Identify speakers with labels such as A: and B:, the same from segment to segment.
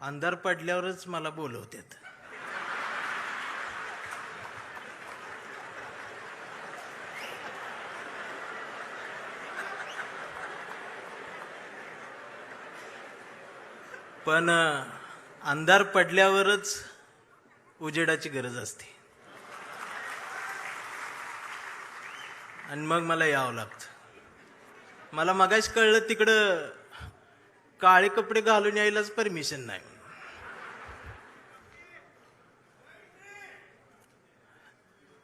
A: अंधार पडल्यावरच मला बोलवतात. पण अंधार पडल्यावरच उजेडाची गरज असते आणि मग मला यावं लागतं. मला मगाच कळलं तिकडं काळे कपडे घालून यायलाच परमिशन नाही.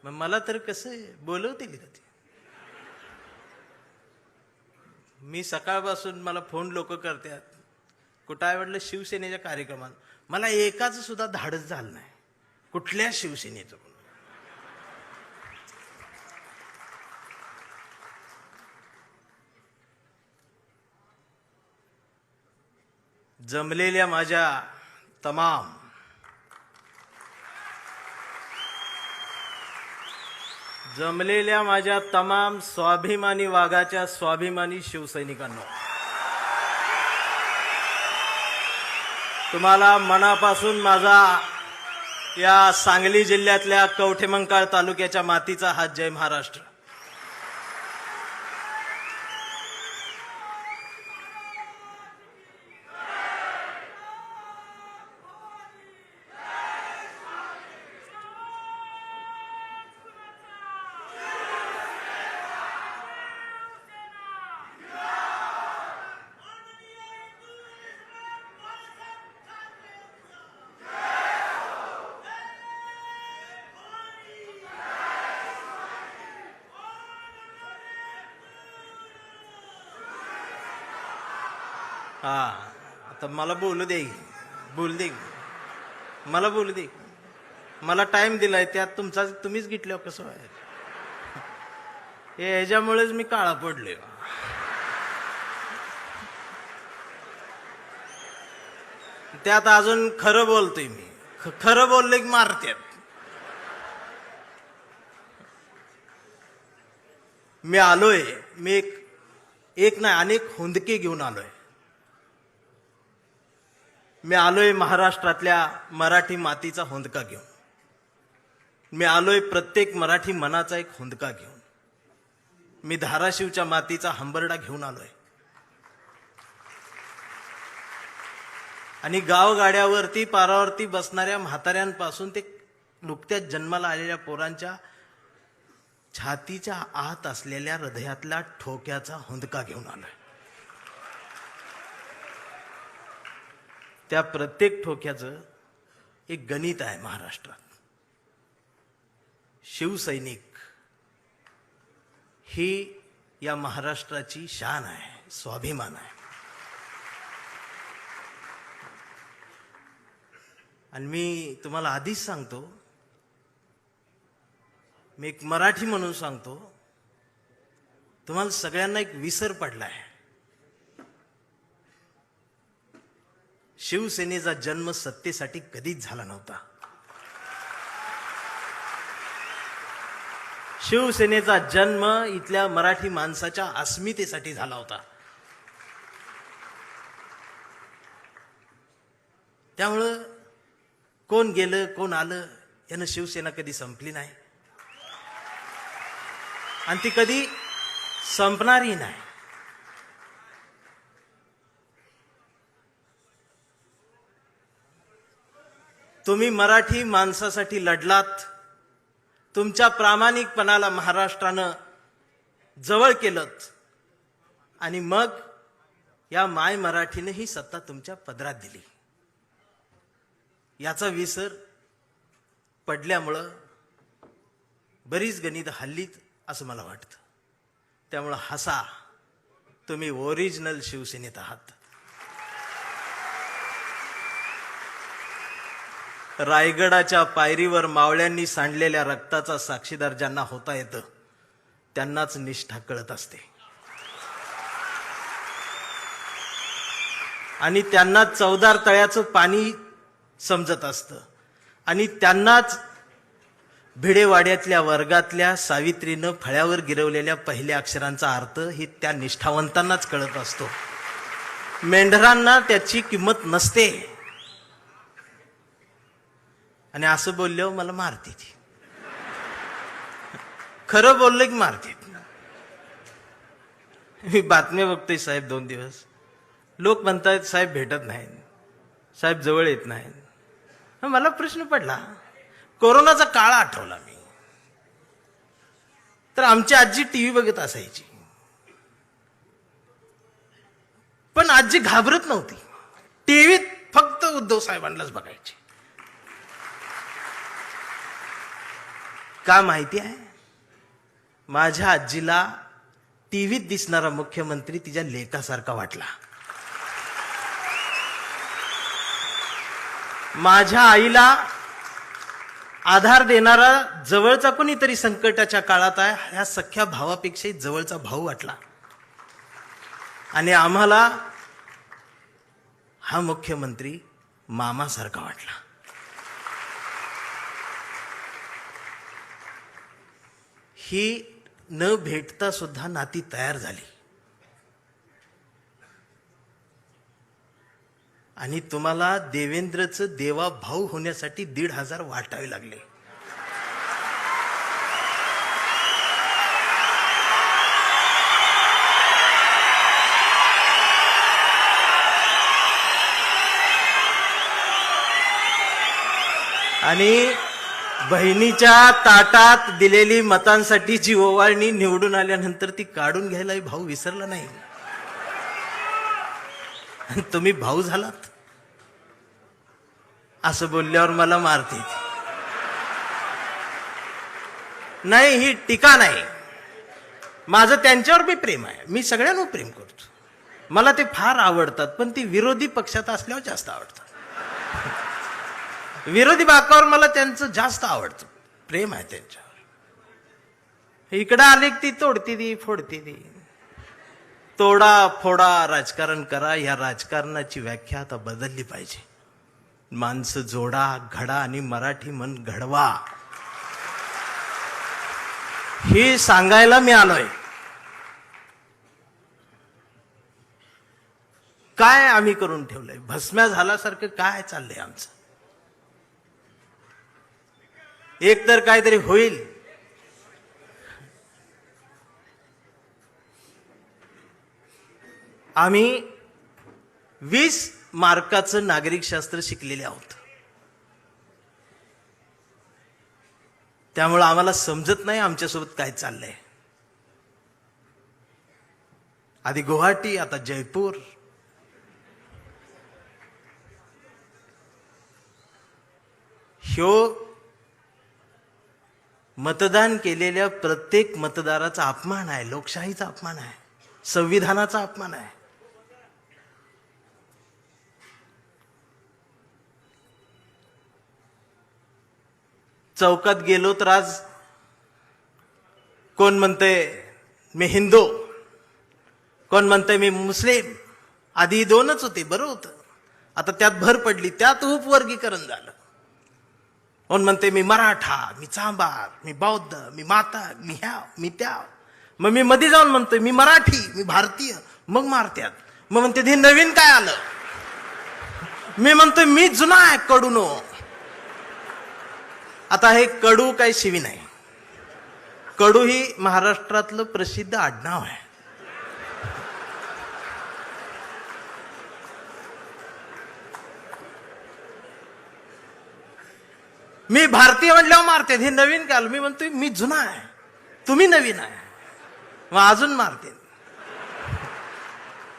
A: मग मला तर कसं बोलवतील का ते? मी सकाळपासून मला फोन लोक करतात, कुठं आहे म्हटलं शिवसेनेच्या कार्यक्रमात. मला एकाच सुद्धा धाडस झालं नाही कुठल्या शिवसेनेचं. जमलेल्या माझ्या तमाम स्वाभिमानी वाघाच्या स्वाभिमानी शिवसैनिकांनो, तुम्हाला मनापासून माझा या सांगली जिल्ह्यातल्या कवठेमंकाळ तालुक्याच्या मातीचा हात जय महाराष्ट्र. हा, आता मला बोलू दे, मला बोलू दे. मला टाइम दिलाय, त्यात तुम्हीच गिटल्यावर कसं व्हायचं? ह्याच्यामुळेच मी काळा पडले. त्यात अजून खरं बोलतोय मी. खरं बोलले की मारत्यात. मी आलोय, मी एक नाही अनेक हुंदके घेऊन आलोय. मी आलोय महाराष्ट्रातल्या मराठी मातीचा हुंदका घेऊन. मी आलोय प्रत्येक मराठी मनाचा एक हुंदका घेऊन. मी धाराशिवच्या मातीचा हंबरडा घेऊन आलोय. आणि गावगाड्यावरती पारावरती बसणाऱ्या म्हाताऱ्यांपासून ते नुकत्याच जन्माला आलेल्या पोरांच्या छातीच्या आत असलेल्या हृदयातल्या ठोक्याचा हुंदका घेऊन आलोय. त्या प्रत्येक ठोक्याचं एक गणित आहे महाराष्ट्रात. शिवसैनिक ही या महाराष्ट्राची शान आहे, स्वाभिमान आहे. आणि मी तुम्हाला आधीच सांगतो, मी एक मराठी म्हणून सांगतो, तुम्हाला सगळ्यांना एक विसर पडलाय. शिवसेनेचा जन्म सत्तेसाठी कधीच झाला नव्हता. शिवसेनेचा जन्म इथल्या मराठी माणसाच्या अस्मितेसाठी झाला होता. त्यामुळं कोण गेलं कोण आलं यानं शिवसेना कधी संपली नाही आणि ती कधी संपणारही नाही. तुम्ही मराठी माणसासाठी लढलात. तुमच्या प्रामाणिकपणाला महाराष्ट्रानं जवळ केलं आणि मग या माय मराठीने ही सत्ता तुमच्या पदरात दिली. याचा विसर पडल्यामुळं बरीच गणित हल्लीत असं मला वाटतं. त्यामुळं हसा, तुम्ही ओरिजिनल शिवसेनेत आहात. रायगडाच्या पायरीवर मावळ्यांनी सांडलेल्या रक्ताचा साक्षीदार ज्यांना होता येतं त्यांनाच निष्ठा कळत असते आणि त्यांना चवदार तळ्याचं पाणी समजत असतं आणि त्यांनाच भिडेवाड्यातल्या वर्गातल्या सावित्रीनं फळ्यावर गिरवलेल्या पहिल्या अक्षरांचा अर्थ ही त्या निष्ठावंतांनाच कळत असतो. मेंढरांना त्याची किंमत नसते. आणि असं बोलल्यावर मला मारते ती. खरं बोललं की मारते. मी बातम्या बघतोय साहेब 2 दिवस. लोक म्हणतात साहेब भेटत नाहीत, साहेब जवळ येत नाहीत. मला प्रश्न पडला, कोरोनाचा काळ आठवला मी. तर आमची आजी टीव्ही बघत असायची, पण आजी घाबरत नव्हती. टीव्हीत फक्त उद्धव साहेबांनाच बघायची. का माहिती आहे? माझ्या आजीला टीव्हीत दिसणारा मुख्यमंत्री तिच्या लेकासारखा वाटला. माझ्या आईला आधार देणारा जवळचा कोणीतरी संकटाच्या काळात आहे ह्या सख्या भावापेक्षाही जवळचा भाऊ वाटला. आणि आम्हाला हा मुख्यमंत्री मामासारखा वाटला. ही न भेटता सुद्धा नाती तयार झाली. आणि तुम्हाला देवेंद्रचं देवा भाऊ होण्यासाठी 1,500 वाटावे लागले. आणि बहिणीच्या ताटात दिलेली मतांसाठी जी ओवाळणी निवडून आल्यानंतर ती काढून घ्यायलाही भाऊ विसरला नाही. तुम्ही भाऊ झालात असं बोलल्यावर मला मारते. नाही, ही टीका नाही. माझं त्यांच्यावर बी प्रेम आहे. मी सगळ्यांवर प्रेम करतो. मला ते फार आवडतात, पण ती विरोधी पक्षात असल्यावर जास्त आवडतात. विरोधी बाकावर मला त्यांचं जास्त आवडतं, प्रेम आहे त्यांच्यावर. इकडं आले ती तोडती ती फोडती ती. तोडा फोडा राजकारण करा. या राजकारणाची व्याख्या आता बदलली पाहिजे. माणसं जोडा, घडा आणि मराठी मन घडवा, हे सांगायला मी आलोय. काय आम्ही करून ठेवलंय? भस्म्या झाल्यासारखं काय चाललंय आमचं? एक तर काहीतरी होईल. आम्ही 20 मार्काचं नागरिकशास्त्र शिकलेले आहोत. त्यामुळे आम्हाला समजत नाही आमच्यासोबत काय चाललंय. आधी गुवाहाटी, आता जयपूर. ह्यो मतदान केलेल्या प्रत्येक मतदाराचा अपमान आहे, लोकशाहीचा अपमान आहे, संविधानाचा अपमान आहे. चौकात गेलो तर आज कोण म्हणतंय मी हिंदू, कोण म्हणतंय मी मुस्लिम. आधी 2च होते, बरं होतं. आता त्यात भर पडली, त्यात उपवर्गीकरण झालं. कोण म्हणते मी मराठा, मी चांभार, मी बौद्ध, मी माता, मी ह्या, मी त्या. मग मी मध्ये जाऊन म्हणतोय मी मराठी, मी भारतीय. मग मारत्यात. मग म्हणते हे नवीन काय आलं? मी म्हणतोय मी जुना आहे, कडूनो. आता हे कडू काही शिवी नाही. कडू ही महाराष्ट्रातलं प्रसिद्ध आडनाव आहे. मी भारतीय म्हणल्यावर मारते. हे नवीन काल. मी म्हणतोय मी जुना आहे, तुम्ही नवीन आहे, मग अजून मारते.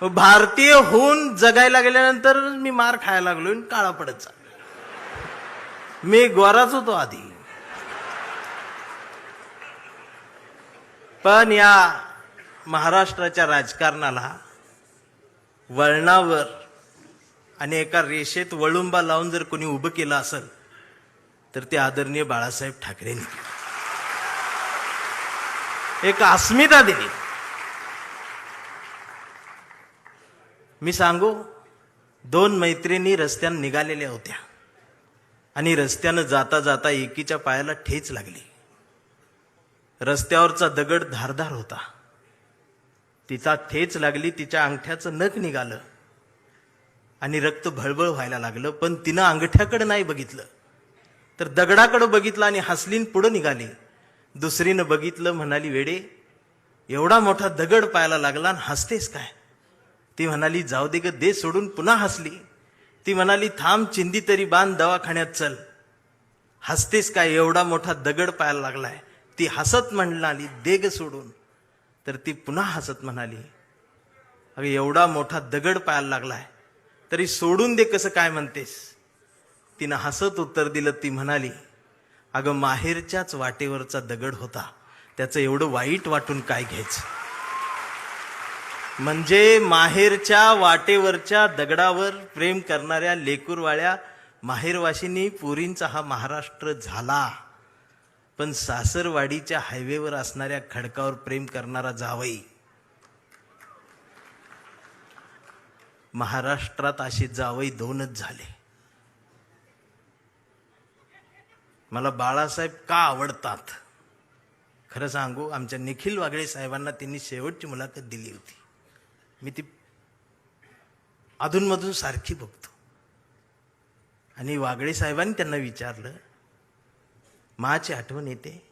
A: भारतीय होऊन जगायला गेल्यानंतर मी मार खायला लागलो, काळा पडत चाललो. मी गोराच होतो आधी. पण या महाराष्ट्राच्या राजकारणाला वळणावर आणि एका रेषेत वळुंबा लावून जर कोणी उभं केलं असेल तर ते आदरणीय बाळासाहेब ठाकरेंनी एक अस्मिता दिली. मी सांगू, 2 मैत्रिणी रस्त्यानं निघालेल्या होत्या आणि रस्त्यानं जाता जाता एकीच्या पायाला ठेच लागली. रस्त्यावरचा दगड धारदार होता. तिचा ठेच लागली, तिच्या अंगठ्याचं नख निघालं आणि रक्त भळबळ व्हायला लागलं. पण तिनं अंगठ्याकडे नाही बघितलं, तर दगडाकडे बघितलं आणि हसलीन पुढे निघाली. दुसरीनं बघितलं, म्हणाली, वेडे, एवढा मोठा दगड पाहायला लागला आणि हसतेस काय? ती म्हणाली, जाऊ दे ग, दे सोडून. पुन्हा हसली. ती म्हणाली, थांब, चिंदी तरी बांध, दवाखान्यात चल. हसतेस काय, एवढा मोठा दगड पाहायला लागलाय. ती हसत म्हणाली, दे ग सोडून. तर ती पुन्हा हसत म्हणाली, अगं एवढा मोठा दगड पाहायला लागलाय तरी सोडून दे कसं काय म्हणतेस? तिनं हसत उत्तर दिलं. ती म्हणाली, अगं माहेरच्याच वाटेवरचा दगड होता, त्याचं एवढं वाईट वाटून काय घ्यायचं? म्हणजे माहेरच्या वाटेवरच्या दगडावर प्रेम करणाऱ्या लेकूरवाळ्या माहेरवाशिनी पुरींचा हा महाराष्ट्र झाला. पण सासरवाडीच्या हायवेवर असणाऱ्या खडकावर प्रेम करणारा जावई, महाराष्ट्रात असे जावई दोनच झाले. मला बाळासाहेब का आवडतात खरं सांगू, आमच्या निखिल वागळे साहेबांना त्यांनी शेवटची मुलाखत दिली होती. मी ती अधूनमधून सारखी बघतो. आणि वागळे साहेबांनी त्यांना विचारलं, माची आठवण येते,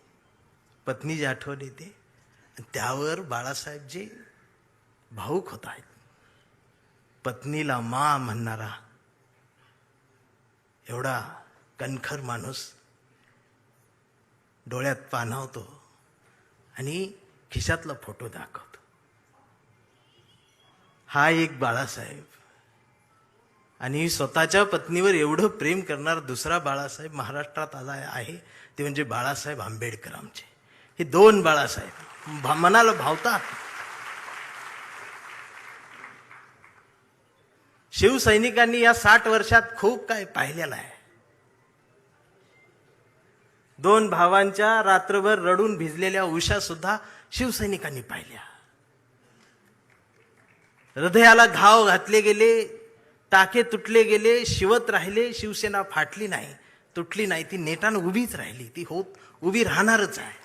A: पत्नीची आठवण येते. त्यावर बाळासाहेब जे भाऊक होत आहेत. पत्नीला मा म्हणणारा एवढा कणखर माणूस डोळ्यात पाणावतो आणि खिशातला फोटो दाखवतो. हा एक बाळासाहेब. आणि स्वतःच्या पत्नीवर एवढं प्रेम करणारा दुसरा बाळासाहेब महाराष्ट्रात आला आहे, ते म्हणजे बाळासाहेब आंबेडकर आमचे. हे दोन बाळासाहेब मनाला भावतात. शिवसैनिकांनी या 60 वर्षात खूप काय पाहिलेलं आहे. दोन भावांच्या रात्रभर रडून भिजलेल्या उषा सुद्धा शिवसैनिकांनी पाहिल्या. हृदयाला घाव घातले गेले, टाके तुटले गेले, शिवत राहिले. शिवसेना फाटली नाही, तुटली नाही, ती नेटानं उभीच राहिली. ती उभी राहणारच आहे.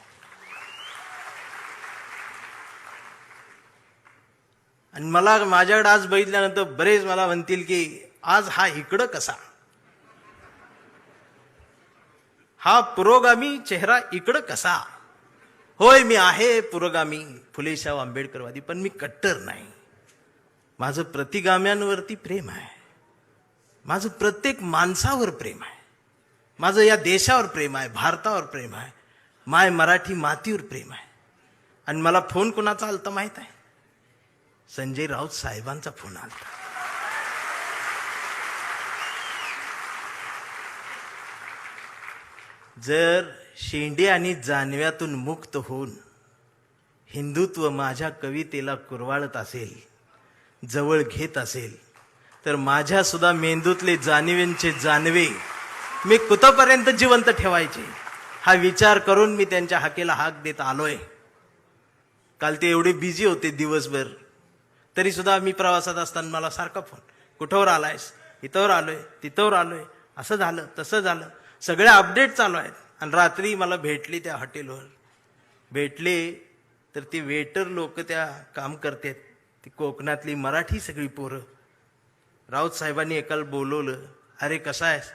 A: आणि मला माझ्याकडे आज बघितल्यानंतर बरेच मला म्हणतील की आज हा इकडं कसा, हा पुरोगामी चेहरा इकडं कसा? होय, मी आहे पुरोगामी, फुलेशाह आंबेडकरवादी, पण मी कट्टर नाही. माझं प्रतिगाम्यांवरती प्रेम आहे. माझं प्रत्येक माणसावर प्रेम आहे. माझं या देशावर प्रेम आहे, भारतावर प्रेम आहे, माय मराठी मातीवर प्रेम आहे. आणि मला फोन कुणाचा आलता माहित आहे? संजय राऊत साहेबांचा फोन आलता. जर शेंडे आणि जानव्यातून मुक्त होऊन हिंदुत्व माझ्या कवितेला कुरवाळत असेल, जवळ घेत असेल, तर माझ्या सुद्धा मेंदूतले जाणीवेंचे जानवे मी कुठपर्यंत जिवंत ठेवायचे, हा विचार करून मी त्यांच्या हाकेला हाक देत आलोय. काल ते एवढे बिझी होते दिवसभर, तरी सुद्धा मी प्रवासात असताना मला सारखा फोन, कुठवर आलायस? इथवर आलोय, तिथवर आलोय, असं झालं, तसं झालं, सगळे अपडेट चालू आहेत. आणि रात्री मला भेटले, त्या हॉटेलवर भेटले, तर ती वेटर लोक त्या काम करतात, ती कोकणातली मराठी सगळी पोरं. राऊत साहेबांनी एकाला बोलवलं, अरे कसा आहेस?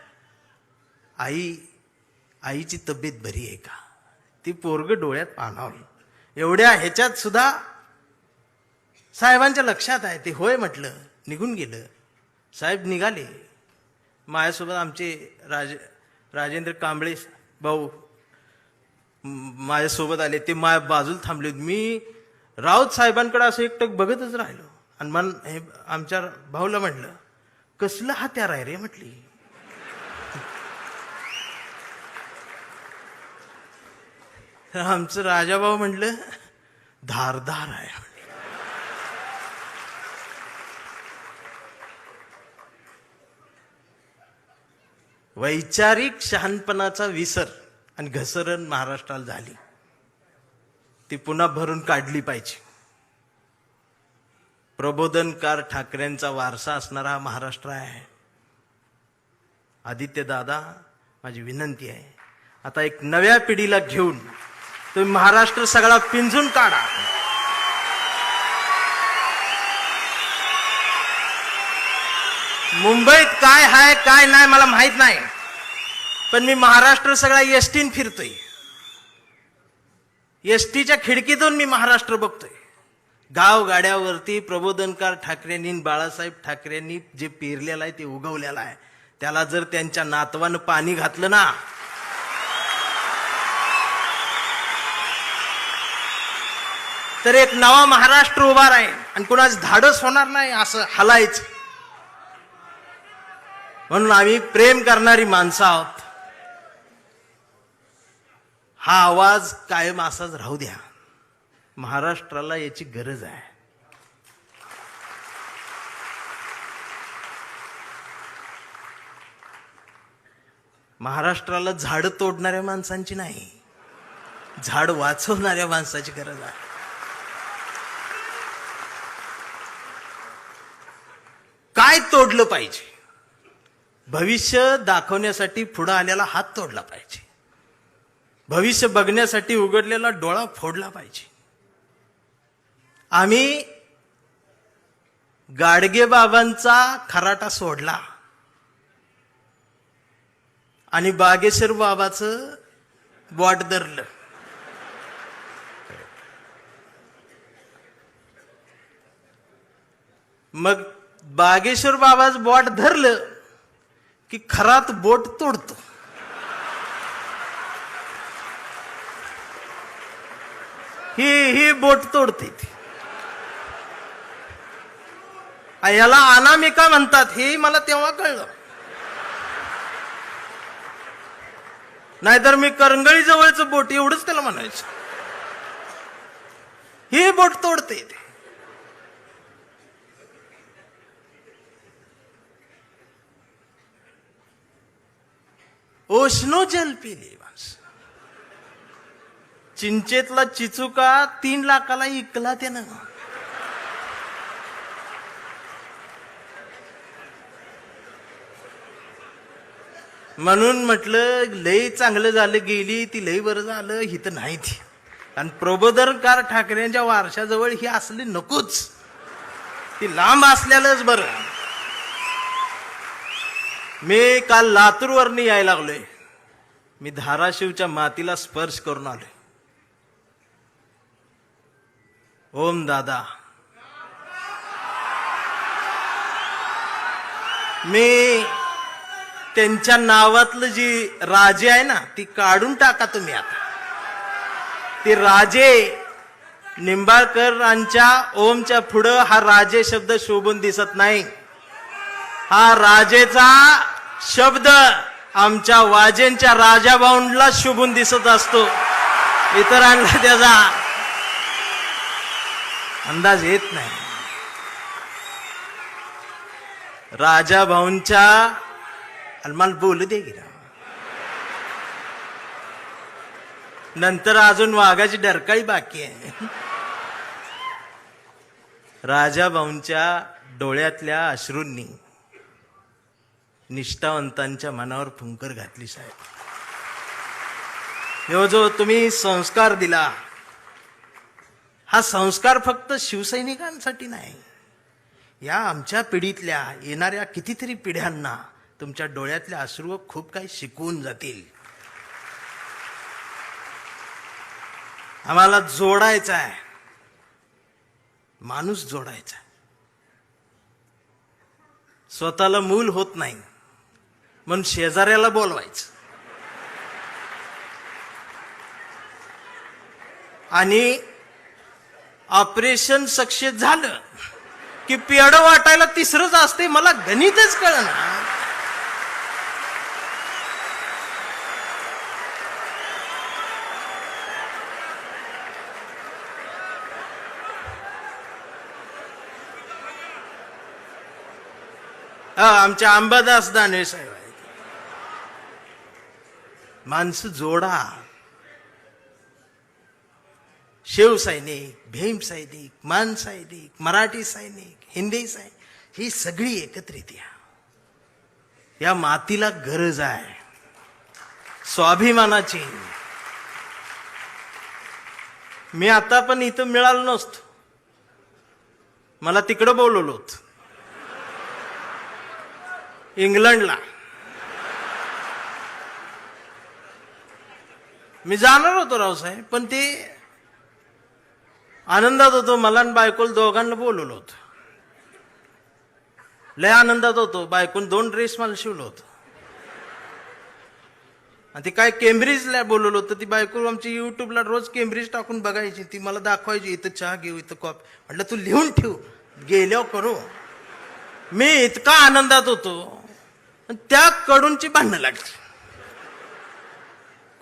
A: आईची तब्येत बरी आहे का? ती पोरग डोळ्यात पाणावलं. एवढ्या ह्याच्यात सुद्धा साहेबांच्या लक्षात आहे. ते होय म्हटलं, निघून गेलं. साहेब निघाले. माझ्यासोबत आमचे राजेंद्र कांबळे भाऊ माझ्यासोबत आले. ते माझ्या बाजूला थांबले. मी राऊत साहेबांकडे असं एकटक बघतच राहिलो. आणि आमच्या भाऊला म्हटलं, कसलं हत्यार आहे रे म्हटली. आमचं राजाभाऊ म्हटलं, धारदार आहे. वैचारिक शहाणपणाचा विसर आणि घसरण महाराष्ट्राला झाली, ती पुन्हा भरून काढली पाहिजे. प्रबोधनकार ठाकरेंचा वारसा असणारा हा महाराष्ट्र आहे. आदित्य दादा, माझी विनंती आहे, आता एक नव्या पिढीला घेऊन तुम्ही महाराष्ट्र सगळा पिंजून काढा. मुंबईत काय आहे काय नाही मला माहित नाही, पण मी महाराष्ट्र सगळा एसटीन फिरतोय. एसटीच्या खिडकीतून मी महाराष्ट्र बघतोय. गावगाड्यावरती प्रबोधनकार ठाकरेंनी, बाळासाहेब ठाकरेंनी जे पेरलेलं आहे ते उगवलेलं आहे. त्याला जर त्यांच्या नातवानं पाणी घातलं ना, तर एक नवा महाराष्ट्र उभा राहील आणि कुणाच धाडस होणार नाही असं हलायचं. म्हणून आम्ही प्रेम करणारी माणसं आहोत. हा आवाज कायम असाच राहू द्या. महाराष्ट्राला याची गरज आहे. महाराष्ट्राला झाड तोडणाऱ्या माणसांची नाही, झाड वाचवणाऱ्या माणसाची गरज आहे. काय तोडलं पाहिजे? भविष्य दाखवण्यासाठी पुढे आलेला हात तोडला पाहिजे. भविष्य बघण्यासाठी उघडलेला डोळा फोडला पाहिजे. आम्ही गाडगे बाबांचा खराटा सोडला आणि बागेश्वर बाबाचं बोट धरलं. मग बागेश्वर बाबाचं बोट धरलं की खरात बोट तोडतो. ही बोट तोडते ती. याला अनामिका म्हणतात हे मला तेव्हा कळलं. नाहीतर मी करंगळी जवळचं बोट एवढंच त्याला म्हणायचं. ही बोट तोडते ते. ओशनो जल पिली माणस. चिंचेतला चिचुका 3 लाखाला इकला त्यानं. म्हणून म्हटलं लय चांगलं झालं, गेली ती लय बरं झालं, हिथं नाही ती. आणि प्रबोधनकार ठाकरेंच्या वारशाजवळ ही असली नकोच, ती लांब असलेलंच बरं. मी काल लातूरवरनं यायला लागलोय. मी धाराशिवच्या मातीला स्पर्श करून आलोय. ओम दादा, मी त्यांच्या नावातलं जी राजे आहे ना ती काढून टाका तुम्ही आता. ती राजे निंबाळकरांच्या ओमच्या पुढं हा राजे शब्द शोभून दिसत नाही. हा राजेचा शब्द आमच्या वाजेंच्या राजाभाऊंला शोभून दिसत असतो. इतरांना त्याचा अंदाज येत नाही. राजाभाऊंच्या मला बोलू दे गिरा. नंतर अजून वाघाची डरकाळी बाकी आहे. राजाभाऊंच्या डोळ्यातल्या अश्रूंनी निष्ठावंतांच्या मनावर फुंकर घातली. साहेब, हे जो तुम्ही संस्कार दिला, हा संस्कार फक्त शिवसैनिकांसाठी नाही, या आमच्या पिढीतल्या येणाऱ्या कितीतरी पिढ्यांना तुमच्या डोळ्यातल्या अश्रू खूप काही शिकवून जातील. आम्हाला जोडायचा आहे, माणूस जोडायचा आहे. स्वतःला मूल होत नाही म्हणून शेजाऱ्याला बोलवायचं आणि ऑपरेशन सक्सेस झालं की पेढं वाटायला तिसरंच असते. मला गणितच कळना. आमच्या अंबादास दानवे साहेब आहेत. माणसं जोडा. शिवसैनिक, भीम सैनिक, मान सैनिक, मराठी सैनिक, हिंदी सैनिक, ही सगळी एकत्रित या मातीला गरज आहे स्वाभिमानाची. मी आता पण इथं मिळालो नसतो, मला तिकडं बोलवलं होतं इंग्लंडला. मी जाणार होतो रावसाहेब, पण ते आनंदात होतो. मला आणि बायकोला दोघांना बोलवलं होतं. लय आनंदात होतो. बायकोन 2 ड्रेस मला शिवलं होतं. आणि ते काय केम्ब्रिजला बोलवलं होतं. ती बायको आमची युट्यूबला रोज केम्ब्रिज टाकून बघायची. ती मला दाखवायची, इथं चहा घेऊ, इथं कॉफी. म्हटलं तू लिहून ठेव, गेल्यावर करू. मी इतका आनंदात होतो, त्या कडूनची भांडणं लागली.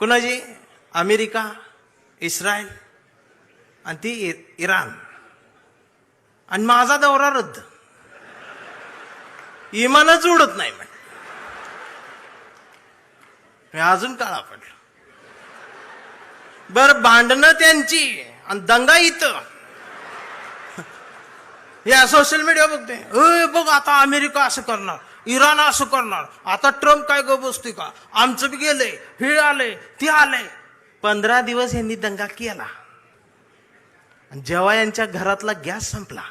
A: कुणाची? अमेरिका, इस्रायल आणि ती इराण. आणि माझा दौरा रद्द. इमानच उडत नाही म्हणे. मी अजून काळा पडलो. बर, भांडणं त्यांची आणि दंगा इथं. या सोशल मीडिया बघते, बघ आता अमेरिका असं करणार, इराण असं करणार, आता ट्रम्प काय गप बसतोय का, आमचं बी गेलंय, हे आलंय, ते आलंय. 15 दिवस यांनी दंगा केला. जेव्हा यांच्या घरातला गॅस संपला,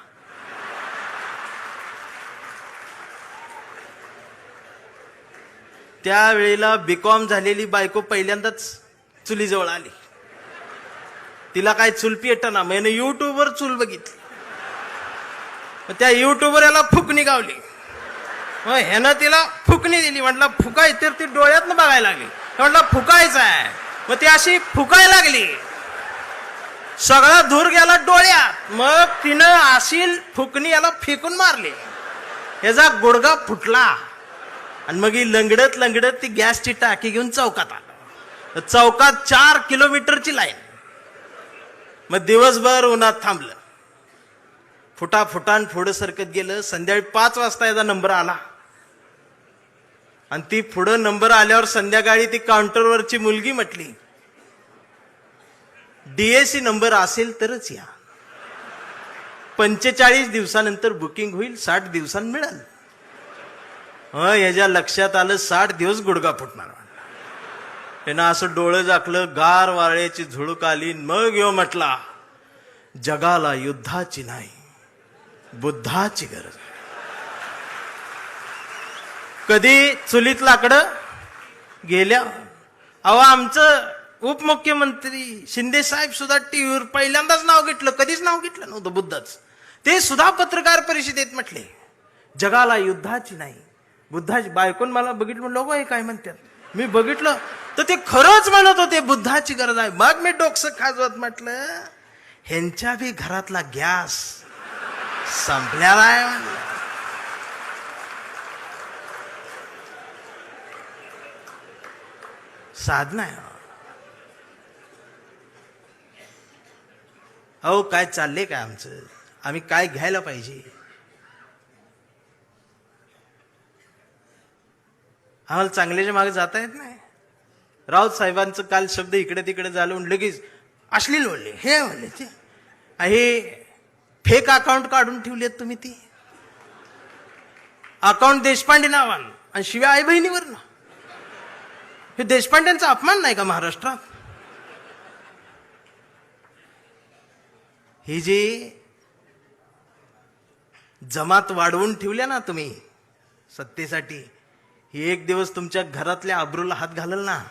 A: त्यावेळेला बीकॉम झालेली बायको पहिल्यांदाच चुलीजवळ आली. तिला काय चूल पेटना. मैंने युट्यूबवर चूल बघितली. त्या युट्यूबवर याला फुकणी गावली. मग ह्यानं तिला फुकणी दिली. म्हटलं फुकाय, तर ती डोळ्यातनं बघायला लागली. म्हटलं फुकायचं आहे. मग ती अशी फुकायला लागली. सगळा धूर गेला डोळ्यात. मग तिनं अशी फुकणी याला फेकून मारली. याचा गुडघा फुटला. आणि मग ही लंगडत लंगडत ती गॅसची टाकी घेऊन चौकात आलं. चौकात 4 किलोमीटरची लाईन. मग दिवसभर उन्हात थांबलं. फुटाफुटान पुढं सरकत गेलं. संध्याकाळी 5 वाजता याचा नंबर आला. आणि ती पुढं नंबर आल्यावर संध्याकाळी ती काउंटरवरची मुलगी म्हटली, डीएसी नंबर असेल तरच या. 45 दिवसानंतर बुकिंग होईल, 60 दिवसांनी मिळेल. याच्या लक्षात आलं 60 दिवस गुडघा फुटणार. त्यानं असं डोळं झाकलं, गार वाऱ्याची झुळूक आली. मग यो म्हटला, जगाला युद्धाची नाही, बुद्धाची गरज. कधी चुलीत लाकडं गेल्या. अहो, आमचं उपमुख्यमंत्री शिंदे साहेब सुद्धा टीव्हीवर पहिल्यांदाच नाव घेतलं. कधीच नाव घेतलं नव्हतं बुद्धाचं. ते सुद्धा पत्रकार परिषदेत म्हटले, जगाला युद्धाची नाही, बुद्धाची. बायकोन मला बघितलं, लोक हे काय म्हणतात. मी बघितलं तर ते खरंच म्हणत होते, बुद्धाची गरज आहे. मग मी डोकसं खाजवत म्हटलं, ह्यांच्या बी घरातला गॅस संपलेला आहे. साधना आहे. अहो, काय चाललंय काय आमचं? आम्ही काय घ्यायला पाहिजे? आम्हाला चांगल्याच्या मागे जाता येत नाही. राऊत साहेबांचं काल शब्द इकडे तिकडे झालं, लगेच अश्लील बोलले, हे बोलले, ते हे फेक अकाउंट काढून ठेवलेत तुम्ही. ती अकाउंट देशपांडे नावान आणि शिव्या आई बहिणीवर ना. हे देशपांड्यांचा अपमान नाही का महाराष्ट्रात? हे जे जमात वाढवून ठेवल्या ना तुम्ही सत्तेसाठी, ही एक दिवस तुमच्या घरातल्या आबरूला हात घालल ना,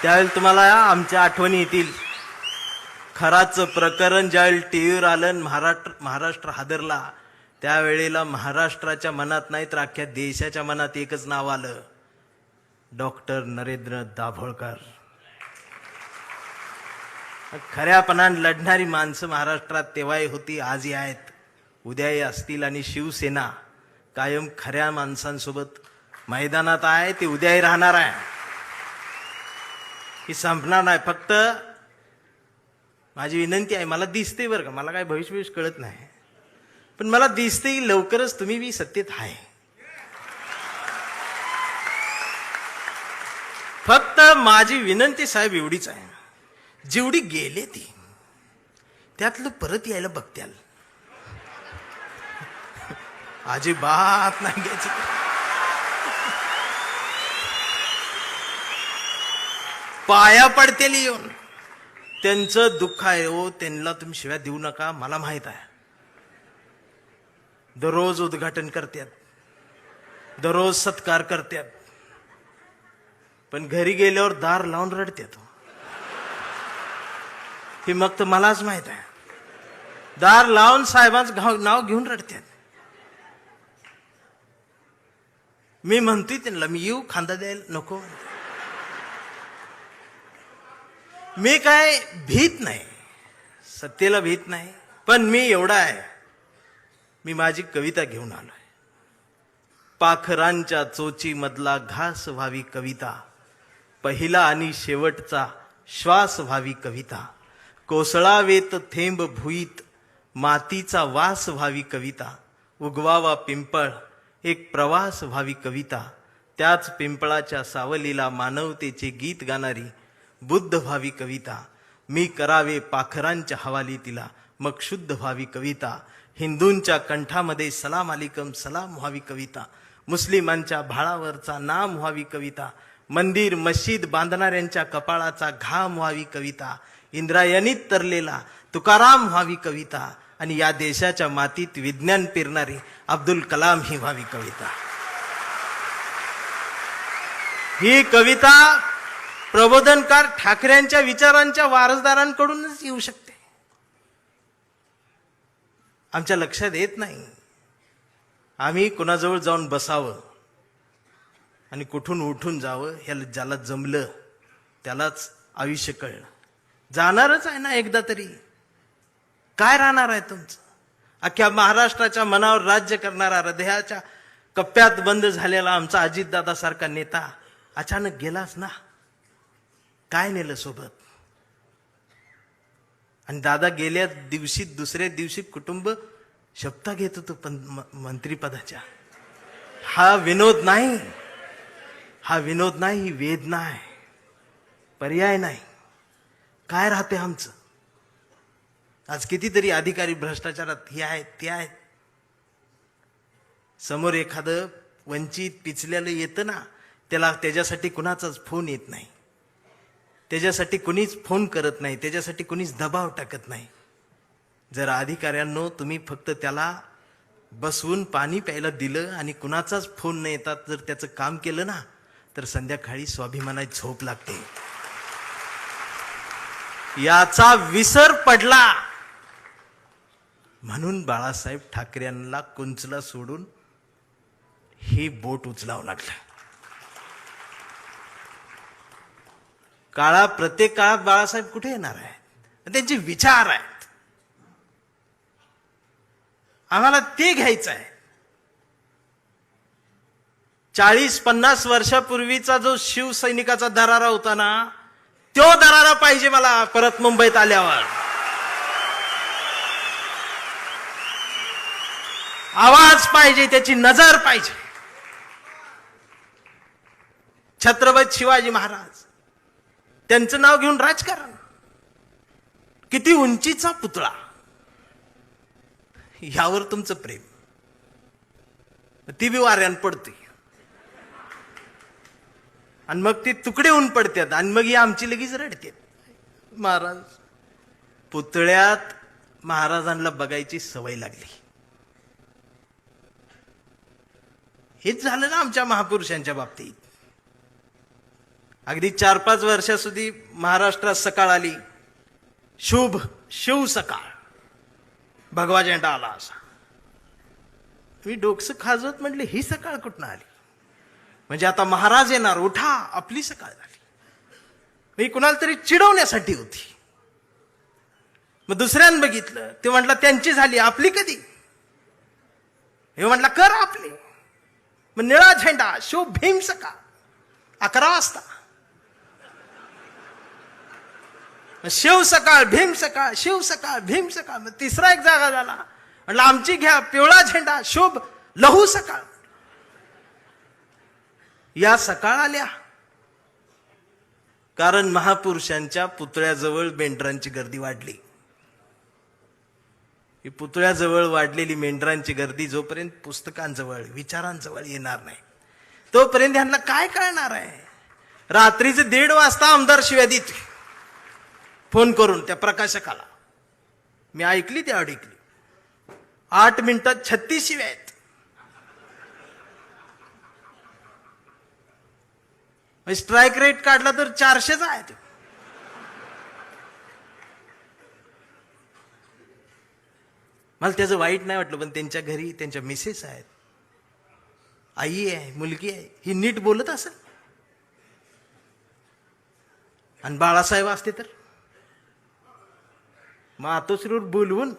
A: त्यावेळेला तुम्हाला आमच्या आठवणी येतील. खराचं प्रकरण ज्यावेळेला टीव्हीवर आलं, महाराष्ट्र हादरला, त्यावेळेला महाराष्ट्राच्या मनात नाही तर अख्ख्या देशाच्या मनात एकच नाव आलं, डॉक्टर नरेंद्र दाभोळकर. खऱ्यापणाने लढणारी माणसं महाराष्ट्रात तेव्हाही होती, आजही आहेत, उद्याही असतील. आणि शिवसेना कायम खऱ्या माणसांसोबत मैदानात आहे. ती उद्याही राहणार आहे. ही संपणार नाही. फक्त माझी विनंती आहे, मला दिसते बरं का, मला काय भविष्य कळत नाही, पण मला दिसते की लवकरच तुम्ही बी सत्तेत आहे. फक्त माझी विनंती साहेब एवढीच आहे, जेवढी गेले ती त्यातलं परत यायला बघत्याल. अजिबात नाही घ्यायची. पाया पडतेली येऊन त्यांचं दुःख आहे. हो, त्यांना तुम्ही शिव्या देऊ नका, मला माहित आहे. दररोज उद्घाटन करतात, दररोज सत्कार करतात. पण घरी गेल्यावर दार लावून रडते तो. हे मग तर मलाच माहित आहे. दार लावून साहेबांचं नाव घेऊन रडतात. मी म्हणतोय त्यांना, मी येऊ खांदा द्यायला नको. मी काय भीत नाही, सत्तेला भीत नाही, पण मी एवढा आहे, मी माझी कविता घेऊन आलोय. पाखरांच्या चोची मधला घास व्हावी कविता, पहिला आणि शेवटचा श्वास व्हावी कविता, कोसळावेत थेंब भुईत मातीचा वास व्हावी कविता, उगवावा पिंपळ एक प्रवास व्हावी कविता, त्याच पिंपळाच्या सावलीला मानवतेचे गीत गाणारी बुद्ध व्हावी कविता, मी करावे पाखरांच्या हवाली तिला मग शुद्ध व्हावी कविता, हिंदूंच्या कंठामध्ये सलाम अलिकम सलाम व्हावी कविता, मुस्लिमांच्या भाळावरचा नाम व्हावी कविता, मंदिर मस्जिद बांधणाऱ्यांच्या कपाळाचा घाम व्हावी कविता, इंद्रायणीत तरलेला तुकाराम व्हावी कविता, आणि या देशाच्या मातीत विज्ञान पेरणारी अब्दुल कलाम ही व्हावी कविता. ही कविता प्रबोधनकार ठाकरेंच्या विचारांच्या वारसदारांकडूनच येऊ शकते. आमच्या लक्षात येत नाही. आम्ही कुणाजवळ जाऊन बसावं आणि कुठून उठून जावं, ह्याला ज्याला जमलं त्यालाच आयुष्य कळलं. जाणारच आहे ना एकदा तरी. काय राहणार आहे तुमचं? अख्ख्या महाराष्ट्राच्या मनावर राज्य करणारा, हृदयाच्या कप्प्यात बंद झालेला आमचा अजितदादा सारखा नेता अचानक गेलाच ना. काय नेलं सोबत? आणि दादा गेल्या दिवशी दुसऱ्या दिवशी कुटुंब शपथा घेत होतो मंत्रीपदाच्या. हा विनोद नाही, हा विनोद नाही, ही वेदना आहे, पर्याय नाही. काय राहते आमचं? आज कितीतरी अधिकारी भ्रष्टाचारात हे आहेत ते आहेत. समोर एखादं वंचित पिचलेलं येतं ना, त्याच्यासाठी कुणाचाच फोन येत नाही, त्याच्यासाठी कुणीच फोन करत नाही, त्याच्यासाठी कुणीच दबाव टाकत नाही. जर अधिकाऱ्यांनो तुम्ही फक्त त्याला बसवून पाणी प्यायला दिलं आणि कुणाचाच फोन न येतात जर त्याचं काम केलं ना, तर संध्याकाळी स्वाभिमानाची झोप लागते. याचा विसर पडला म्हणून बाळासाहेब ठाकरे यांना कुंचला सोडून ही बोट उचलावं लागलं. प्रत्येक काळात बाळासाहेब कुठे येणार आहेत? त्यांचे विचार आहेत, आम्हाला ते घ्यायचं आहे. 40-50 वर्षापूर्वीचा जो शिवसैनिकाचा दरारा होता ना, तो दरारा पाहिजे मला परत मुंबईत आल्यावर. आवाज पाहिजे, त्याची नजर पाहिजे. छत्रपती शिवाजी महाराज, त्यांचं नाव घेऊन राजकारण, किती उंचीचा पुतळा, ह्यावर तुमचं प्रेम, ती बी वाऱ्यान पडते आणि मग ती तुकडे होऊन पडतात आणि मग ही आमची लगेच रडते. महाराज पुतळ्यात महाराजांना बघायची सवय लागली. हेच झालं ना आमच्या महापुरुषांच्या बाबतीत. अगदी 4-5 वर्षाસુધી महाराष्ट्रात सकाळ आली, शुभ शिव सकाळ, भगवा झेंडा आला असा. मी डोकसं खाजवत म्हटले, ही सकाळ कुठनं आली? म्हणजे आता महाराज येणार, उठा, आपली सकाळ झाली. मी कुणाला तरी चिडवण्यासाठी होती. मग दुसऱ्यानं बघितलं, ते म्हटलं त्यांची झाली, आपली कधी? हे म्हटलं कर आपली. मग निळा झेंडा, शुभ भीम सकाळ, 11 वाजता. शिव सकाळ, भीम सकाळ, शिव सकाळ, भीम सकाळ. मग तिसरा एक जागा झाला, म्हटलं आमची घ्या, पिवळा झेंडा, शुभ लहू सकाळ. या सकाळ आल्या कारण महापुरुषांच्या पुतळ्याजवळ मेंढरांची गर्दी वाढली. ही पुतळ्याजवळ वाढलेली मेंढरांची गर्दी जोपर्यंत पुस्तकांजवळ, विचारांजवळ येणार नाही, तोपर्यंत ह्यांना काय कळणार आहे? रात्रीचे 1:30 वाजता आमदार शिव्या देत फोन करून त्या प्रकाशकाला. मी ऐकली, ती ऐकली. 8 मिनिटात 36 शिव्या आहेत. स्ट्राईक रेट काढला तर 400चा आहे ते. मला त्याचं वाईट नाही वाटलं, पण त्यांच्या घरी त्यांच्या मिसेस आहेत, आई आहे, मुलगी आहे, ही नीट बोलत असेल. आणि बाळासाहेब असते तर मातोश्रीवर बोलवून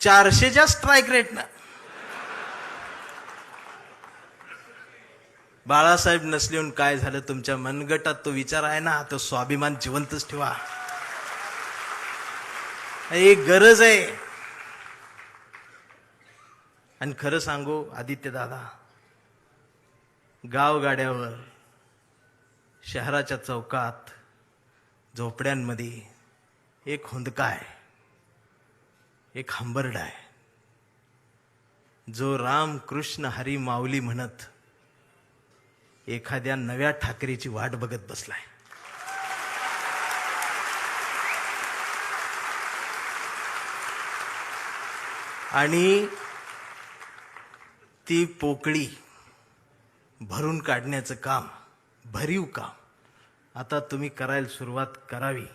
A: 400च्या स्ट्राईक रेटनं. बाळासाहेब नसलेहून काय झालं, तुमच्या मनगटात तो विचार आहे ना, तो स्वाभिमान जिवंतच ठेवा. एक गरज आहे. आणि खरं सांगू आदित्य दादा, गावगाड्यावर, शहराच्या चौकात, झोपड्यांमध्ये एक हुंदका आहे, एक हंबरडा आहे, जो राम कृष्ण हरी माऊली म्हणत एखाद्या नव्या ठाकरेची वाट बघत बसलाय. आणि ती पोकळी भरून काढण्याचं काम, भरीव काम आता तुम्ही करायला सुरुवात करावी.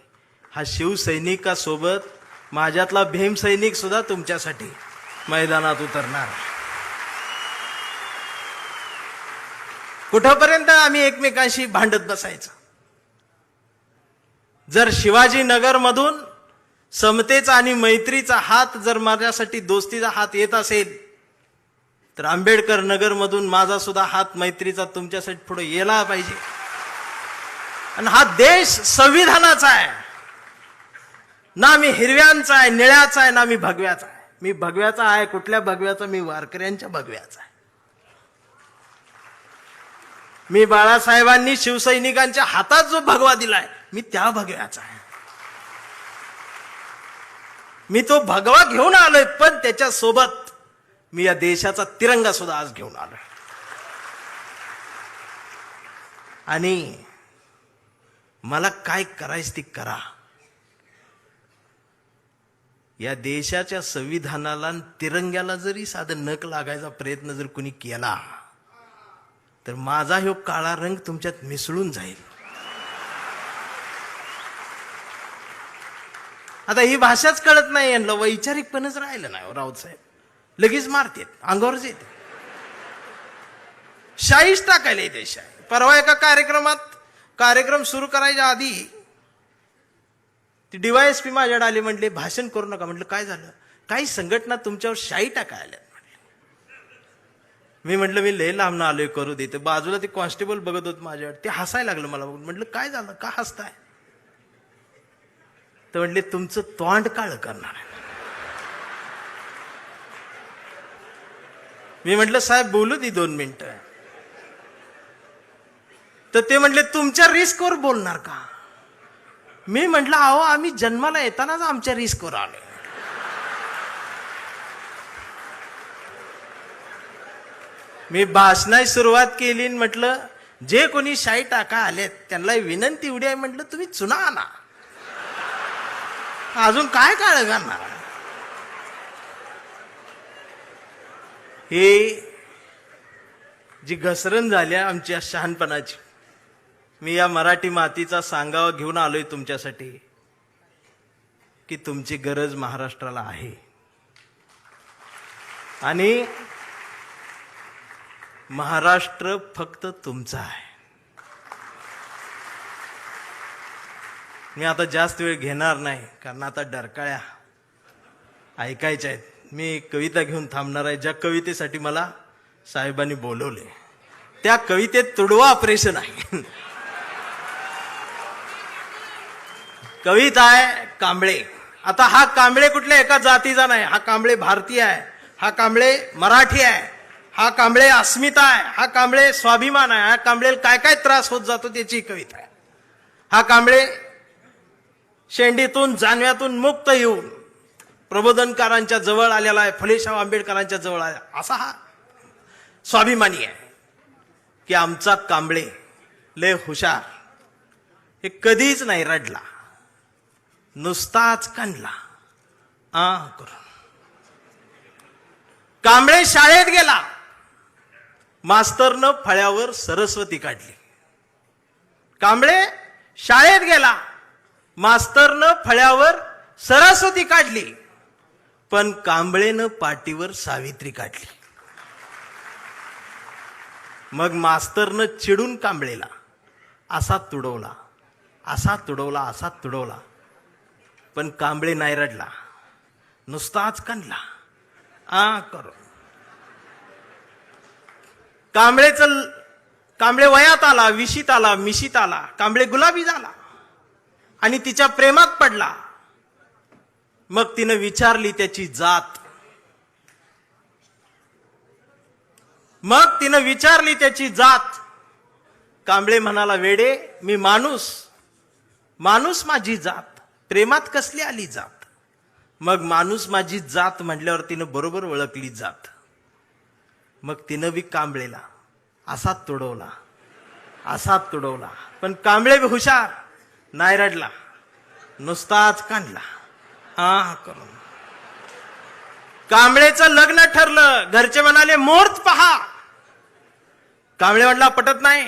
A: हा शिवसैनिकासोबत माझ्यातला भीमसैनिक सुद्धा तुमच्यासाठी मैदानात उतरणार. कुठपर्यंत आम्ही एकमेकांशी भांडत बसायचं? जर शिवाजीनगर मधून समतेचा आणि मैत्रीचा हात, जर माझ्यासाठी दोस्तीचा हात येत असेल, तर आंबेडकर नगर मधून माझा सुद्धा हात मैत्रीचा तुमच्यासाठी पुढे येला पाहिजे. आणि हा देश संविधानाचा आहे ना, मी हिरव्यांचा आहे, निळ्याचा आहे, ना मी भगव्याचा आहे. मी भगव्याचा आहे. कुठल्या भगव्याचा? मी वारकऱ्यांच्या भगव्याचा आहे. मी बाळासाहेबांनी शिवसैनिकांच्या हातात जो भगवा दिलाय, मी त्या भगव्याचा आहे. मी तो भगवा घेऊन आलोय, पण त्याच्या सोबत मी या देशाचा तिरंगा सुद्धा आज घेऊन आलोय. आणि मला काय करायचं ते करा. या देशाच्या संविधानाला, तिरंग्याला जरी साधं नख लागायचा प्रयत्न जर कुणी केला, तर माझा ह्यो काळा रंग तुमच्यात मिसळून जाईल. आता ही भाषाच कळत नाही यांना, वैचारिकपणच राहिलं नाही. राऊत साहेब लगेच मारतेत, अंगावरच येते, शाईच टाकायला देश आहे. परवा एका कार्यक्रम सुरू करायच्या आधी ती DYSP माझ्याकडे आले, म्हटले भाषण करू नका. म्हटलं काय झालं? काही संघटना तुमच्यावर शाई टाकायला. मी म्हटलं मी लय लांब आलोय, करू दे. तर बाजूला ते कॉन्स्टेबल बघत होत माझ्यावर, ते हसायला लागलं मला बघून. म्हटलं काय झालं, का हसताय? तर म्हटले तुमचं तोंड काळ करणार आहे. मी म्हटलं साहेब बोलू दे 2 मिनिटं. तर ते म्हटले तुमच्या रिस्कवर बोलणार का? मी म्हटलं अहो आम्ही जन्माला येतानाच आमच्या रिस्कवर आलोय. मी भाषणाची सुरुवात केली, म्हटलं जे कोणी शाई टाका आलेत त्यांना विनंती एवढी आहे, म्हटलं तुम्ही चुना आणा, अजून काय काळ करणार. हे जी घसरण झाली आमच्या शहाणपणाची, मी या मराठी मातीचा सांगावा घेऊन आलोय तुमच्यासाठी की तुमची गरज महाराष्ट्राला आहे. आणि महाराष्ट्र फक्त तुमचा आहे. मी आता जास्त वेळ घेणार नाही, कारण आता डरकाळ्या ऐकायच्या आहेत. मी कविता घेऊन थांबणार आहे, ज्या कवितेसाठी मला साहेबांनी बोलवले. त्या कवितेत तुडवा ऑपरेशन आहे. कविता आहे कांबळे. आता हा कांबळे कुठल्या एका जातीचा नाही, हा कांबळे भारतीय आहे, हा कांबळे मराठी आहे, हा कांबळे अस्मिता आहे, हा कांबळे स्वाभिमान आहे, हा कांबळे काय काय त्रास होत जातो त्याची कविता आहे. हा कांबळे शेंडीतून जानव्यातून मुक्त येऊन प्रबोधनकारांच्या जवळ आलेला आहे, फुलेशाह आंबेडकरांच्या जवळ आला, असा हा स्वाभिमानी आहे. की आमचा कांबळे लय हुशार, हे कधीच नाही रडला, नुसताच कांडला करून. कांबळे शाळेत गेला, मास्तरनं फळ्यावर सरस्वती काढली. कांबळे शाळेत गेला, मास्तरनं फळ्यावर सरस्वती काढली, पण कांबळेनं पाटीवर सावित्री काढली. मग मास्तरनं चिडून कांबळेला असा तुडवला, असा तुडवला, असा तुडवला, पण कांबळे नाही रडला, नुसताच कणला करो. कांबळे वयात आला, विशीत आला, मिशीत आला. कांबळे गुलाबी झाला आणि तिच्या प्रेमात पडला. मग तिनं विचारली त्याची जात. कांबळे म्हणाला, वेडे, मी माणूस, माणूस माझी जात, प्रेमात कसली आली जात. मग माणूस माझी जात म्हटल्यावर तिनं बरोबर ओळखली जात. मग तिनं बी कांबळेला असा तुडवला, असा तुडवला, पण कांबळे बी हुशार, नाही रडला, नुसताच काढला करून. कांबळेचं लग्न ठरलं. घरचे म्हणाले, मुहूर्त पहा. कांबळे म्हटला, पटत नाही,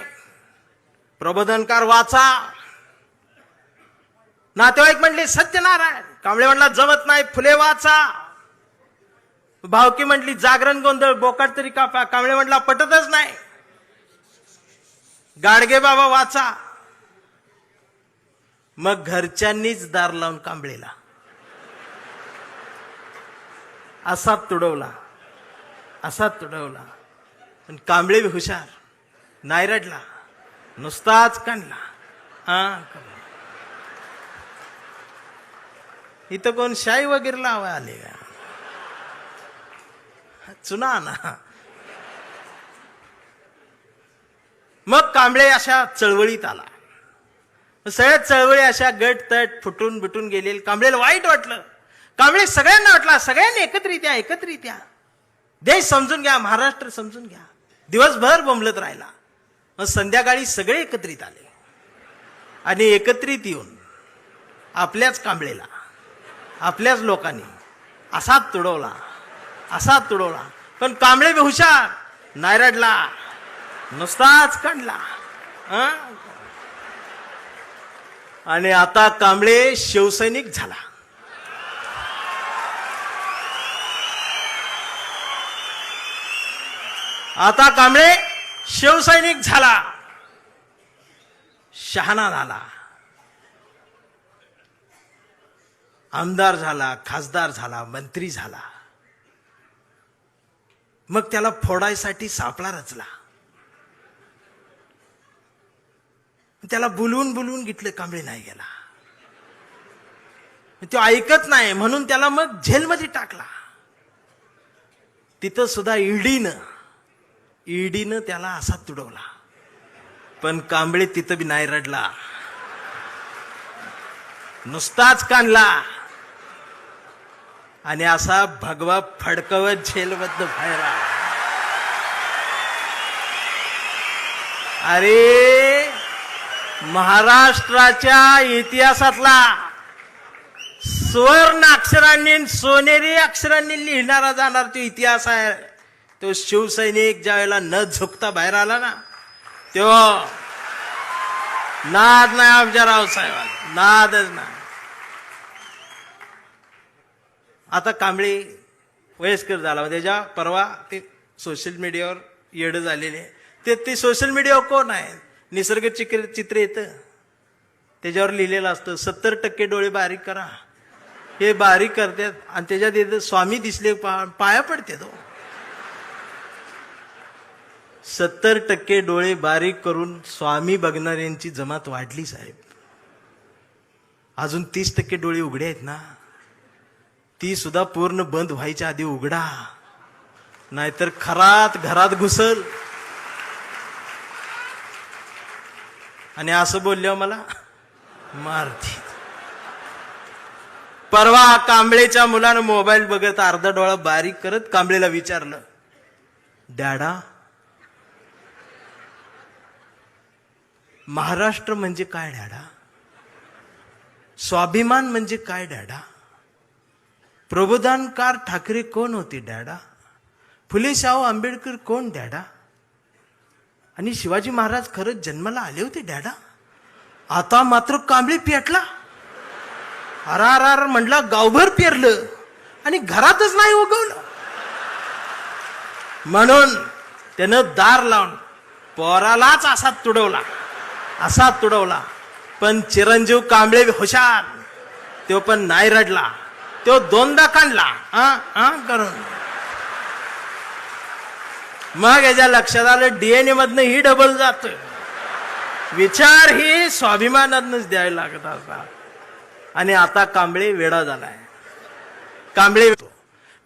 A: प्रबोधनकार वाचा. नातेवाईक म्हणले, सत्यनारायण. कांबळे म्हटला, जमत नाही, फुले वाचा. भावकी म्हटली, जागरण गोंधळ, बोकाट तरी कापा. कांबळे म्हटला, पटतच नाही, गाडगे बाबा वाचा. मग घरच्यांनीच दार लावून कांबळेला असा तुडवला, असा तुडवला, पण कांबळे बी हुशार, नाही रडला, नुसताच काढला इथं कोण शाई वगैरे लावा आले का? चुना ना. मग कांबळे अशा चळवळीत आला. सगळ्या चळवळी अशा गट तट फुटून बिटून गेले. कांबळेला वाईट वाटलं. कांबळे सगळ्यांना वाटला, सगळ्यांनी एकत्रित या, देश समजून घ्या, महाराष्ट्र समजून घ्या. दिवसभर बोंबलत राहिला. मग संध्याकाळी सगळे एकत्रित आले आणि एकत्रित येऊन आपल्याच कांबळेला, आपल्याच लोकांनी असा तुडवला, असा तुडवला, पण कांबळे बी हुशार, नाही रडला, नुसताच काढला. आणि आता कांबळे शिवसैनिक झाला. आता कांबळे शिवसैनिक झाला, शहाणा झाला, आमदार झाला, खासदार झाला, मंत्री झाला. मग त्याला फोडायसाठी सापळा रचला. त्याला बोलवून घेतलं, कांबळे नाही गेला. तो ऐकत नाही म्हणून त्याला मग जेलमध्ये टाकला. तिथं सुद्धा ईडीनं त्याला असा तुडवला, पण कांबळे तिथं बी नाही रडला, नुसताच काढला आणि असा भगवा फडकवत जेलबद्ध बाहेर आला. अरे, महाराष्ट्राच्या इतिहासातला सुवर्ण अक्षरांनी, सोनेरी अक्षरांनी लिहिणारा जाणार तो इतिहास आहे. तो शिवसैनिक ज्या वेळेला न झुकता बाहेर आला ना, तो नाद नाही अफजलराव साहेब, नादच नाही. आता कांबळे वयस्कर झाला, त्याच्या परवा ते सोशल मीडियावर येडं झालेले. ते सोशल मीडियावर कोण आहे, निसर्ग चित्र येतं, त्याच्यावर लिहिलेलं असतं 70% डोळे बारीक करा. हे बारीक करतात आणि त्याच्यात येतं स्वामी दिसले, पाया पडते तो. 70% डोळे बारीक करून स्वामी बघणाऱ्यांची जमात वाढली साहेब. अजून 30% डोळे उघडे आहेत ना, ती सुद्धा पूर्ण बंद व्हायच्या आधी उघडा, नाहीतर खरात घरात घुसल. आणि असं बोलल्यावर मला मारती. परवा कांबळेच्या मुलानं मोबाईल बघत अर्धा डोळा बारीक करत कांबळेला विचारलं, डॅडा, महाराष्ट्र म्हणजे काय डॅडा? स्वाभिमान म्हणजे काय डॅडा? प्रबोधनकार ठाकरे कोण होते डॅडा? फुले शाहू आंबेडकर कोण डॅडा? आणि शिवाजी महाराज खरंच जन्माला आले होते डॅडा. आता मात्र कांबळे पेटला. अरार म्हटला गावभर पेरलं आणि घरातच नाही उगवलं. म्हणून त्यानं दार लावून पोरालाच असा तुडवला. पण चिरंजीव कांबळे हुशार, तो पण नाही रडला. तो दोनदा काढला करून. मग याच्या लक्षात आलं डीएनए मधनं ही डबल जात. विचार ही स्वाभिमानातनच द्यायला लागत असतात. आणि आता कांबळे वेडा झालाय.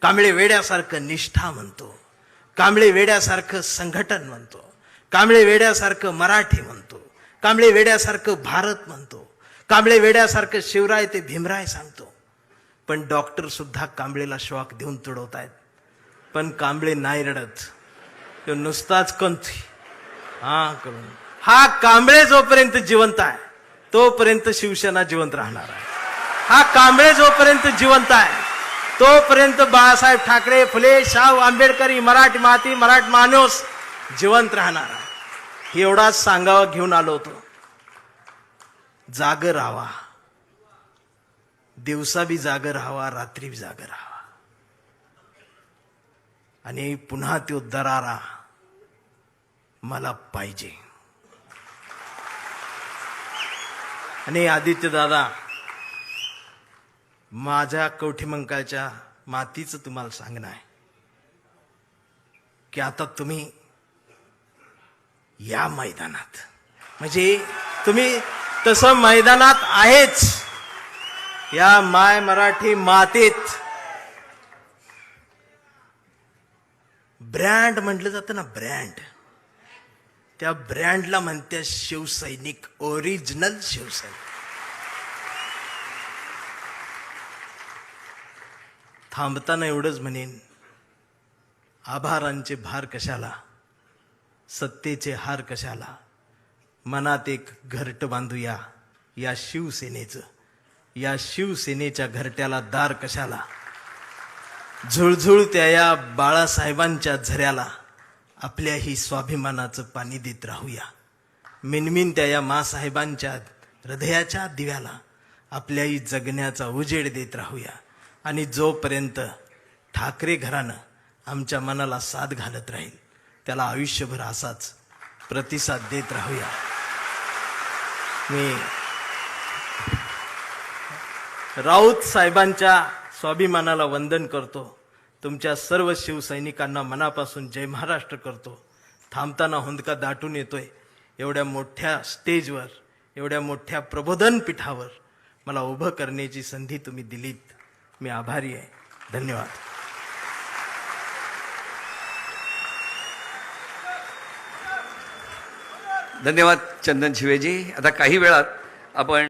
A: कांबळे वेड्यासारखं निष्ठा म्हणतो, कांबळे वेड्यासारखं संघटन म्हणतो, कांबळे वेड्यासारखं मराठी म्हणतो, कांबळे वेड्यासारखं भारत म्हणतो, कांबळे वेड्यासारखं शिवराय ते भीमराय सांगतो. पण डॉक्टर सुद्धा कांबळेला शॉक देऊन तुडवतायत. पण कांबळे नाही रडत, तो नुसताच कंथी करून. हा कांबळे जोपर्यंत जिवंत आहे तोपर्यंत शिवसेना जिवंत राहणार आहे. हा कांबळे जोपर्यंत जिवंत आहे तोपर्यंत बाळासाहेब ठाकरे, फुले, शाहू आंबेडकर, मराठी माती, मराठी माणूस जिवंत राहणार आहे. हे एवढाच सांगावं घेऊन आलो होतो. जागर राहावा, दिवसा बी जागर राहावा, रात्री बी जागर राहावा. आणि पुन्हा तो दरारा मला पाहिजे. आणि आदित्य दादा, माझ्या कवठीमंकाळच्या मातीचं तुम्हाला सांगणं आहे की आता तुम्ही या मैदानात, म्हणजे तुम्ही तसं मैदानात आहेच, या माय मराठी मातीत ब्रँड म्हटलं जातं ना, ब्रँड, त्या ब्रँडला म्हणते शिवसैनिक, ओरिजिनल शिवसैनिक. थांबताना एवढंच म्हणेन, आभारांचे भार कशाला, सत्तेचे हार कशाला, मनात एक घरट बांधूया या शिवसेनेचं, या शिवसेनेच्या घरट्याला दार कशाला, झुळझुळत्या या बाळासाहेबांच्या झऱ्याला आपल्याही स्वाभिमानाचं पाणी देत राहूया. मिनमिनत्या या मासाहेबांच्या हृदयाच्या दिव्याला आपल्याही जगण्याचा उजेड देत राहूया. आणि जोपर्यंत ठाकरे घराणं आमच्या मनाला साथ घालत राहील त्याला आयुष्यभर असाच प्रतिसाद देत राहूया. मी राऊत साहेबांच्या स्वाभिमानाला वंदन करतो. तुमच्या सर्व शिवसैनिकांना मनापासून जय महाराष्ट्र करतो. थांबताना हुंदका दाटून येतोय. एवढ्या मोठ्या स्टेजवर, एवढ्या मोठ्या प्रबोधन पीठावर मला उभं करण्याची संधी तुम्ही दिलीत. मी आभारी आहे. धन्यवाद.
B: धन्यवाद चंदन शिवेजी. आता काही वेळात आपण